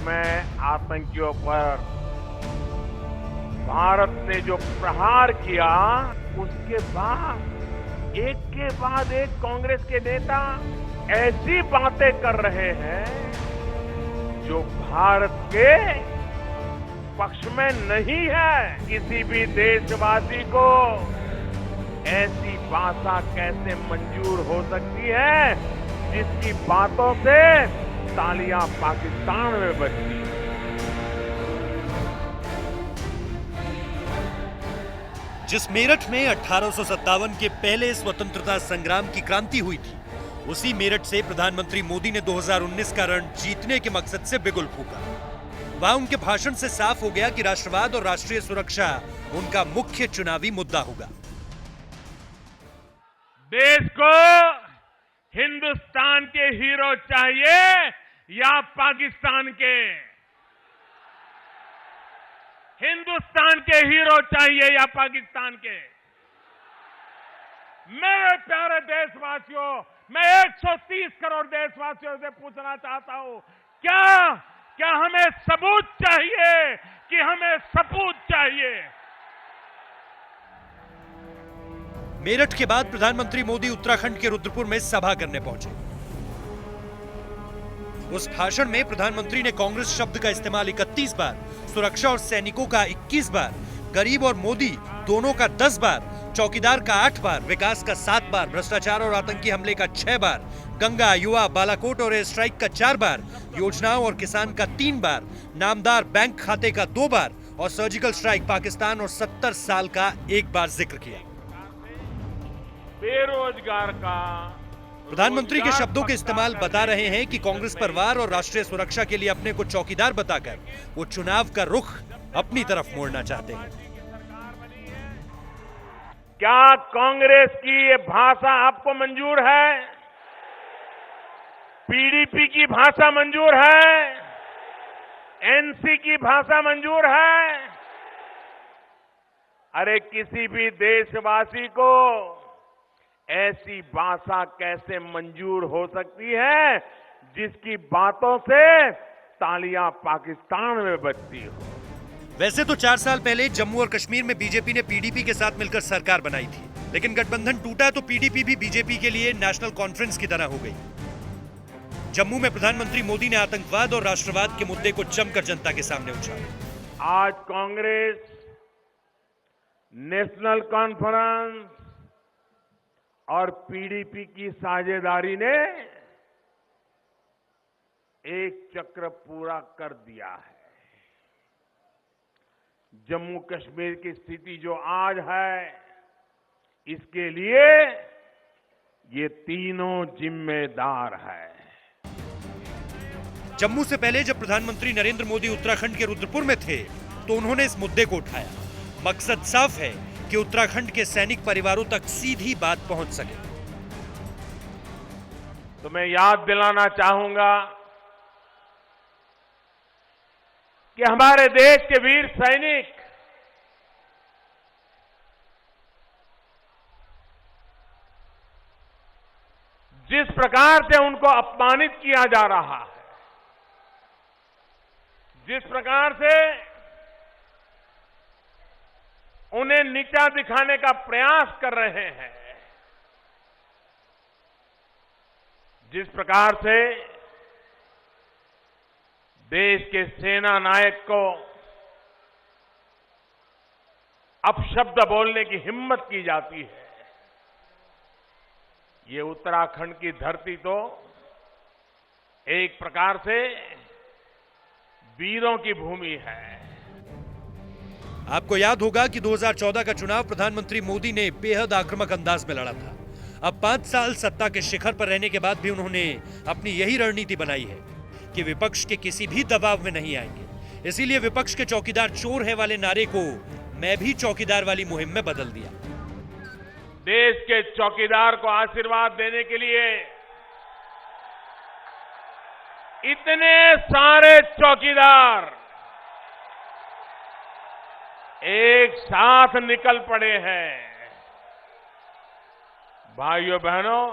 में आतंकियों पर भारत ने जो प्रहार किया, उसके बाद एक के बाद एक कांग्रेस के नेता ऐसी बातें कर रहे हैं जो भारत के पक्ष में नहीं है। किसी भी देशवासी को ऐसी भाषा कैसे मंजूर हो सकती है जिसकी बातों से तालियां पाकिस्तान में बजती हैं। जिस मेरठ में 1857 के पहले स्वतंत्रता संग्राम की क्रांति हुई थी, उसी मेरठ से प्रधानमंत्री मोदी ने 2019 का रण जीतने के मकसद से बिगुल फूका। वहां उनके भाषण से साफ हो गया कि राष्ट्रवाद और राष्ट्रीय सुरक्षा उनका मुख्य चुनावी मुद्दा होगा। देश को हिंदुस्तान के हीरो चाहिए या पाकिस्तान के? हिंदुस्तान के हीरो चाहिए या पाकिस्तान के? मेरे प्यारे देशवासियों, मैं 130 करोड़ देशवासियों से पूछना चाहता हूं, क्या हमें सबूत चाहिए कि हमें सपूत चाहिए? मेरठ के बाद प्रधानमंत्री मोदी उत्तराखंड के रुद्रपुर में सभा करने पहुंचे। उस भाषण में प्रधानमंत्री ने कांग्रेस शब्द का इस्तेमाल 31 बार, सुरक्षा और सैनिकों का 21 बार, गरीब और मोदी दोनों का 10 बार, चौकीदार का 8 बार, विकास का 7 बार, भ्रष्टाचार और आतंकी हमले का 6 बार, गंगा, युवा, बालाकोट और एयर स्ट्राइक का 4 बार, योजनाओं और किसान का 3 बार, नामदार बैंक खाते का 2 बार और सर्जिकल स्ट्राइक पाकिस्तान और 70 साल का 1 बार जिक्र किया। बेरोजगार का प्रधानमंत्री के शब्दों के इस्तेमाल बता रहे हैं कि कांग्रेस पर वार और राष्ट्रीय सुरक्षा के लिए अपने को चौकीदार बताकर वो चुनाव का रुख अपनी तरफ मोड़ना चाहते हैं। क्या कांग्रेस की ये भाषा आपको मंजूर है? पीडीपी की भाषा मंजूर है? एनसी की भाषा मंजूर है? अरे किसी भी देशवासी को ऐसी भाषा कैसे मंजूर हो सकती है जिसकी बातों से तालियां पाकिस्तान में बजती हो? वैसे तो 4 साल पहले जम्मू और कश्मीर में बीजेपी ने पीडीपी के साथ मिलकर सरकार बनाई थी, लेकिन गठबंधन टूटा तो पीडीपी भी बीजेपी के लिए नेशनल कॉन्फ्रेंस की तरह हो गई। जम्मू में प्रधानमंत्री मोदी ने आतंकवाद और राष्ट्रवाद के मुद्दे को जमकर जनता के सामने उछाला। आज कांग्रेस, नेशनल कॉन्फ्रेंस और पीडीपी की साझेदारी ने एक चक्र पूरा कर दिया है। जम्मू कश्मीर की स्थिति जो आज है, इसके लिए ये तीनों जिम्मेदार है। जम्मू से पहले जब प्रधानमंत्री नरेंद्र मोदी उत्तराखंड के रुद्रपुर में थे, तो उन्होंने इस मुद्दे को उठाया। मकसद साफ है कि उत्तराखंड के सैनिक परिवारों तक सीधी बात पहुंच सके। तो मैं याद दिलाना चाहूंगा कि हमारे देश के वीर सैनिक जिस प्रकार से उनको अपमानित किया जा रहा है, जिस प्रकार से उन्हें नीचा दिखाने का प्रयास कर रहे हैं, जिस प्रकार से देश के सेना नायक को अपशब्द बोलने की हिम्मत की जाती है, ये उत्तराखंड की धरती तो एक प्रकार से वीरों की भूमि है। आपको याद होगा कि 2014 का चुनाव प्रधानमंत्री मोदी ने बेहद आक्रामक अंदाज में लड़ा था। अब 5 साल सत्ता के शिखर पर रहने के बाद भी उन्होंने अपनी यही रणनीति बनाई है कि विपक्ष के किसी भी दबाव में नहीं आएंगे। इसीलिए विपक्ष के चौकीदार चोर है वाले नारे को मैं भी चौकीदार वाली मुहिम में बदल दिया। देश के चौकीदार को आशीर्वाद देने के लिए इतने सारे चौकीदार एक साथ निकल पड़े हैं। भाइयों बहनों,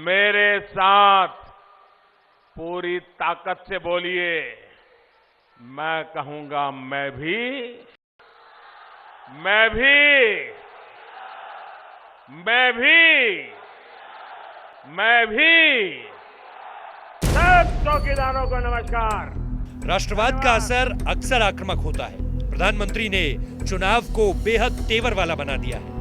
मेरे साथ पूरी ताकत से बोलिए। मैं कहूंगा मैं भी सब चौकीदारों को नमस्कार। राष्ट्रवाद का असर अक्सर आक्रामक होता है। प्रधानमंत्री ने चुनाव को बेहद तेवर वाला बना दिया है।